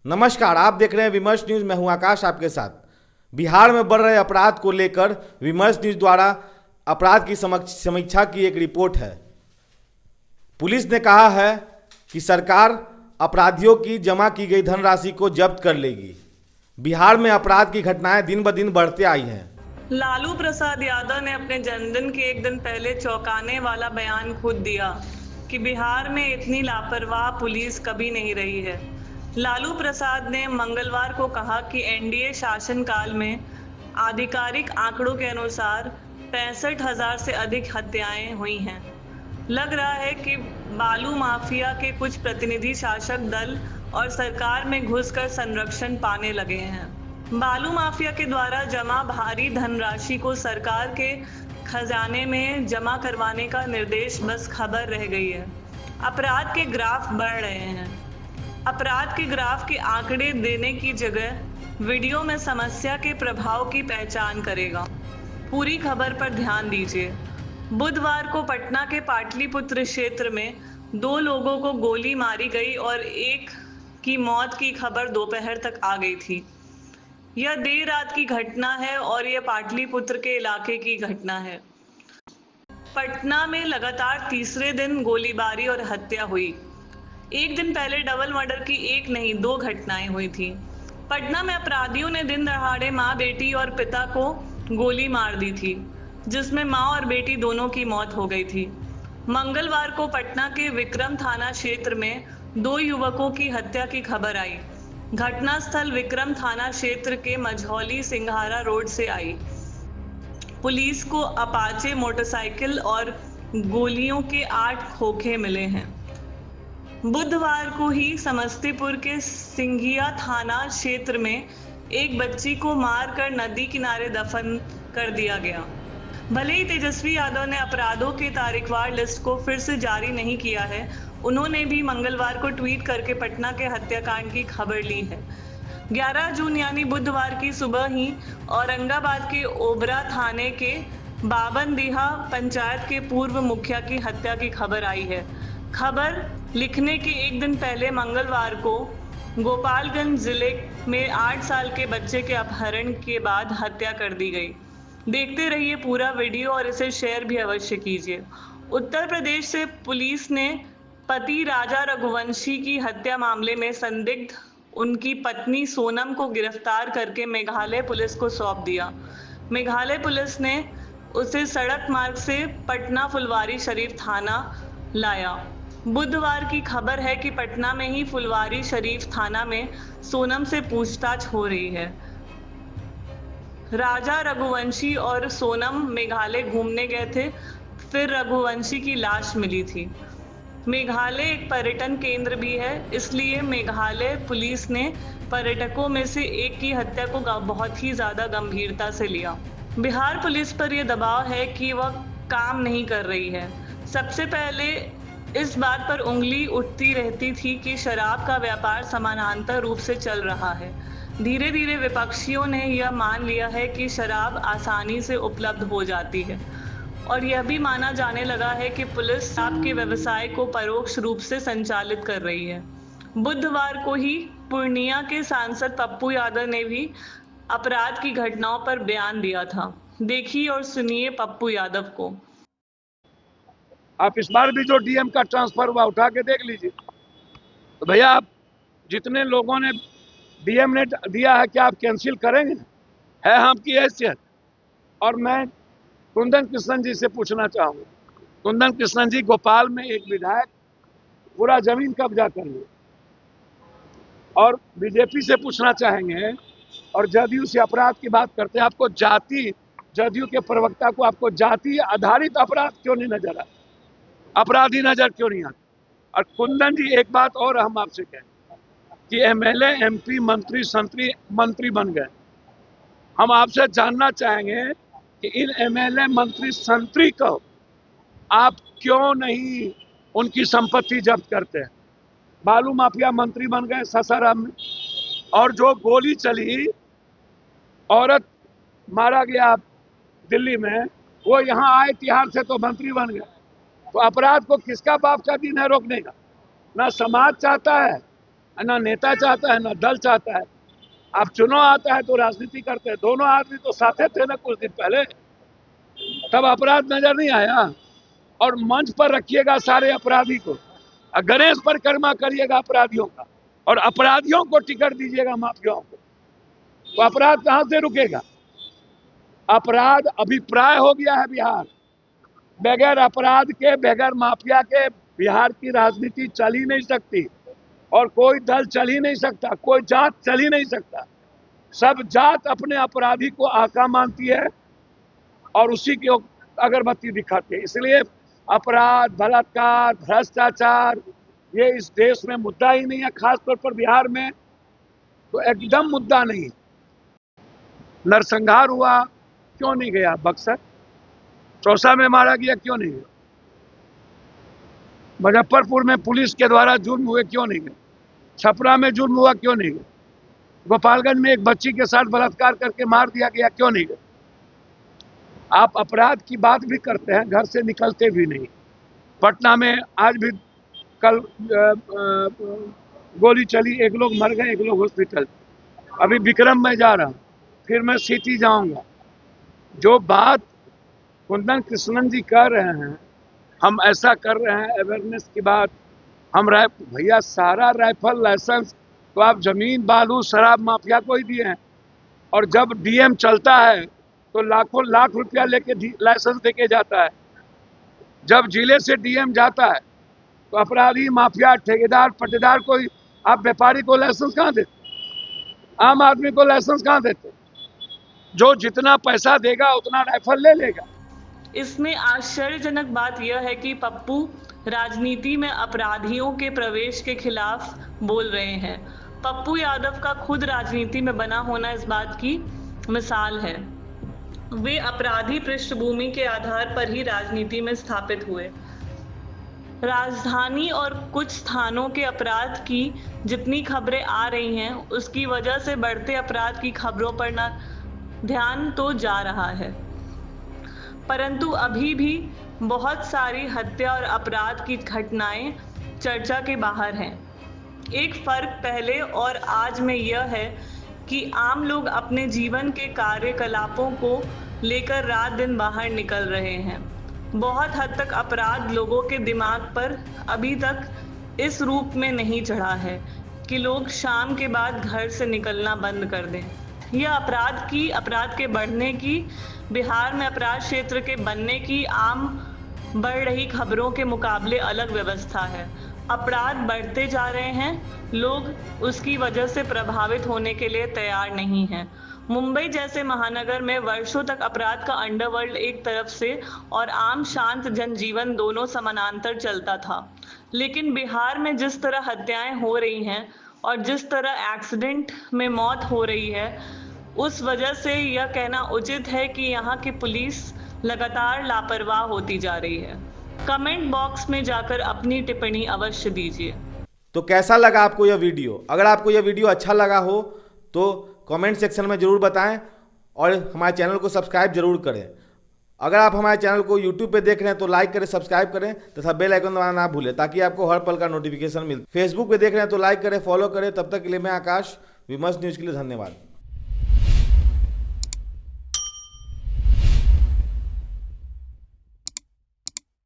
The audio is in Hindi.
नमस्कार, आप देख रहे हैं विमर्श न्यूज। मैं हूं आकाश आपके साथ। बिहार में बढ़ रहे अपराध को लेकर विमर्श न्यूज द्वारा अपराध की समीक्षा की एक रिपोर्ट है। पुलिस ने कहा है कि सरकार अपराधियों की जमा की गई धनराशि को जब्त कर लेगी। बिहार में अपराध की घटनाएं दिन ब दिन बढ़ते आई हैं। लालू प्रसाद यादव ने अपने जन्मदिन के एक दिन पहले चौंकाने वाला बयान खुद दिया कि बिहार में इतनी लापरवाह पुलिस कभी नहीं रही है। लालू प्रसाद ने मंगलवार को कहा कि एनडीए शासनकाल में आधिकारिक आंकड़ों के अनुसार 65,000 से अधिक हत्याएं हुई हैं। लग रहा है कि बालू माफिया के कुछ प्रतिनिधि शासक दल और सरकार में घुसकर संरक्षण पाने लगे हैं। बालू माफिया के द्वारा जमा भारी धनराशि को सरकार के खजाने में जमा करवाने का निर्देश बस खबर रह गई है। अपराध के ग्राफ बढ़ रहे हैं। अपराध के ग्राफ के आंकड़े देने की जगह वीडियो में समस्या के प्रभाव की पहचान करेगा। पूरी खबर पर ध्यान दीजिए। बुधवार को पटना के पाटलिपुत्र क्षेत्र में 2 लोगों को गोली मारी गई और एक की मौत की खबर दोपहर तक आ गई थी। यह देर रात की घटना है और यह पाटलिपुत्र के इलाके की घटना है। पटना में लगातार तीसरे दिन गोलीबारी और हत्या हुई। एक दिन पहले डबल मर्डर की एक नहीं 2 घटनाएं हुई थी। पटना में अपराधियों ने दिन दहाड़े मां, बेटी और पिता को गोली मार दी थी, जिसमें मां और बेटी दोनों की मौत हो गई थी। मंगलवार को पटना के विक्रम थाना क्षेत्र में 2 युवकों की हत्या की खबर आई। घटनास्थल विक्रम थाना क्षेत्र के मझौली सिंघारा रोड से आई। पुलिस को अपाचे मोटरसाइकिल और गोलियों के 8 खोखे मिले हैं। बुधवार को ही समस्तीपुर के सिंघिया थाना क्षेत्र में एक बच्ची को मारकर नदी किनारे दफन कर दिया गया। भले ही तेजस्वी यादव ने अपराधों के तारीखवार लिस्ट को फिर से जारी नहीं किया है, उन्होंने भी मंगलवार को ट्वीट करके पटना के हत्याकांड की खबर ली है। 11 जून यानी बुधवार की सुबह ही औरंगाबाद के ओबरा थाने के बाबनदीहा पंचायत के पूर्व मुखिया की हत्या की खबर आई है। खबर लिखने के एक दिन पहले मंगलवार को गोपालगंज जिले में 8 साल के बच्चे के अपहरण के बाद हत्या कर दी गई। देखते रहिए पूरा वीडियो और इसे शेयर भी अवश्य कीजिए। उत्तर प्रदेश से पुलिस ने पति राजा रघुवंशी की हत्या मामले में संदिग्ध उनकी पत्नी सोनम को गिरफ्तार करके मेघालय पुलिस को सौंप दिया। मेघालय पुलिस ने उसे सड़क मार्ग से पटना फुलवारी शरीफ थाना लाया। बुधवार की खबर है कि पटना में ही फुलवारी शरीफ थाना में सोनम से पूछताछ हो रही है। राजा रघुवंशी और सोनम मेघालय घूमने गए थे, फिर रघुवंशी की लाश मिली थी। मेघालय एक पर्यटन केंद्र भी है, इसलिए मेघालय पुलिस ने पर्यटकों में से एक की हत्या को बहुत ही ज्यादा गंभीरता से लिया। बिहार पुलिस पर यह दबाव है कि वह काम नहीं कर रही है। सबसे पहले इस बात पर उंगली उठती रहती थी कि शराब का व्यापार समानांतर रूप से चल रहा है। धीरे धीरे विपक्षियों ने यह मान लिया है कि शराब आसानी से उपलब्ध हो जाती है और यह भी माना जाने लगा है कि पुलिस शराब के व्यवसाय को परोक्ष रूप से संचालित कर रही है। बुधवार को ही पूर्णिया के सांसद पप्पू यादव ने भी अपराध की घटनाओं पर बयान दिया था। देखिए और सुनिए पप्पू यादव को। आप इस बार भी जो डीएम का ट्रांसफर हुआ उठा के देख लीजिए। तो भैया आप जितने लोगों ने डीएम ने दिया है क्या आप कैंसिल करेंगे? है हम की हैसियत। और मैं कुंदन कृष्णन जी से पूछना चाहूँगा, कुंदन कृष्णन जी भोपाल में एक विधायक पूरा जमीन कब्जा कर लिए और बीजेपी से पूछना चाहेंगे और जदयू से अपराध की बात करते हैं, आपको जाति जदयू के प्रवक्ता को आपको जाति आधारित अपराध क्यों नहीं नजर आता, अपराधी नजर क्यों नहीं आता? और कुंदन जी एक बात और हम आपसे कहें कि एमएलए एमपी मंत्री बन गए। हम आपसे जानना चाहेंगे कि इन एमएलए मंत्री संतरी को आप क्यों नहीं उनकी संपत्ति जब्त करते हैं? बालू माफिया मंत्री बन गए सासाराम में, और जो गोली चली औरत मारा गया दिल्ली में, वो यहाँ आए तिहाड़ से तो मंत्री बन गए। तो अपराध को किसका बाप का दिन है रोकने का? ना समाज चाहता है, ना नेता चाहता है ना दल चाहता है। अब चुनाव आता है तो राजनीति करते हैं। दोनों आदमी तो साथे थे ना कुछ दिन पहले, तब अपराध नजर नहीं आया। और मंच पर रखिएगा सारे अपराधी को, गणेश परिक्रमा करिएगा अपराधियों का, और अपराधियों को टिकट दीजिएगा माफियाओं को, तो अपराध कहां से रुकेगा? अपराध अभिप्राय हो गया है बिहार। बगैर अपराध के, बगैर माफिया के बिहार की राजनीति चल ही नहीं सकती, और कोई दल चल ही नहीं सकता, कोई जात चल ही नहीं सकता। सब जात अपने अपराधी को आका मानती है और उसी की अगरबत्ती दिखाती है। इसलिए अपराध, बलात्कार, भ्रष्टाचार ये इस देश में मुद्दा ही नहीं है, खासतौर पर बिहार में तो एकदम मुद्दा नहीं। नरसंहार हुआ, क्यों नहीं गया बक्सर? चौसा में मारा गया, क्यों नहीं गया? मुजफ्फरपुर में पुलिस के द्वारा जुर्म हुए, क्यों नहीं गए? छपरा में जुर्म हुआ, क्यों नहीं गए? गोपालगंज में एक बच्ची के साथ बलात्कार करके मार दिया गया, क्यों नहीं गए? आप अपराध की बात भी करते हैं, घर से निकलते भी नहीं। पटना में आज भी कल गोली चली, एक लोग मर गए, एक लोग हॉस्पिटल। अभी विक्रम में जा रहा हूँ, फिर मैं सिटी जाऊंगा। जो बात कुंदन कृष्णन जी कह रहे हैं, हम ऐसा कर रहे हैं अवेयरनेस की बात, हम भैया सारा राइफल लाइसेंस तो आप जमीन, बालू, शराब माफिया को ही दिए हैं। और जब डीएम चलता है तो लाखों लाख रुपया लेके लाइसेंस देके जाता है। जब जिले से डीएम जाता है तो अपराधी, माफिया, ठेकेदार, पट्टेदार को, आप व्यापारी को लाइसेंस कहाँ देते? आम आदमी को लाइसेंस कहाँ देते? जो जितना पैसा देगा उतना राइफल ले लेगा। इसमें आश्चर्यजनक बात यह है कि पप्पू राजनीति में अपराधियों के प्रवेश के खिलाफ बोल रहे हैं। पप्पू यादव का खुद राजनीति में बना होना इस बात की मिसाल है। वे अपराधी पृष्ठभूमि के आधार पर ही राजनीति में स्थापित हुए। राजधानी और कुछ स्थानों के अपराध की जितनी खबरें आ रही हैं, उसकी वजह से बढ़ते अपराध की खबरों पर न ध्यान तो जा रहा है, परंतु अभी भी बहुत सारी हत्या और अपराध की घटनाएं चर्चा के बाहर हैं। एक फर्क पहले और आज में यह है कि आम लोग अपने जीवन के कार्यकलापों को लेकर रात दिन बाहर निकल रहे हैं। बहुत हद तक अपराध लोगों के दिमाग पर अभी तक इस रूप में नहीं चढ़ा है कि लोग शाम के बाद घर से निकलना बंद कर दें। यह अपराध के बढ़ने की, बिहार में अपराध क्षेत्र के बनने की आम बढ़ रही खबरों के मुकाबले अलग व्यवस्था है। अपराध बढ़ते जा रहे हैं, लोग उसकी वजह से प्रभावित होने के लिए तैयार नहीं हैं। मुंबई जैसे महानगर में वर्षों तक अपराध का अंडरवर्ल्ड एक तरफ से और आम शांत जनजीवन दोनों समानांतर चलता था, लेकिन बिहार में जिस तरह हत्याएं हो रही हैं और जिस तरह एक्सीडेंट में मौत हो रही है, उस वजह से यह कहना उचित है कि यहाँ की पुलिस लगातार लापरवाह होती जा रही है। कमेंट बॉक्स में जाकर अपनी टिप्पणी अवश्य दीजिए। तो कैसा लगा आपको यह वीडियो? अगर आपको यह वीडियो अच्छा लगा हो तो कमेंट सेक्शन में ज़रूर बताएं और हमारे चैनल को सब्सक्राइब जरूर करें। अगर आप हमारे चैनल को YouTube पे देख रहे हैं तो लाइक करें, सब्सक्राइब करें तथा बेल आइकन दबाना ना भूलें ताकि आपको हर पल का नोटिफिकेशन मिले। फेसबुक पे देख रहे हैं तो लाइक करें, फॉलो करें। तब तक के लिए मैं आकाश, विमर्श न्यूज़ के लिए धन्यवाद।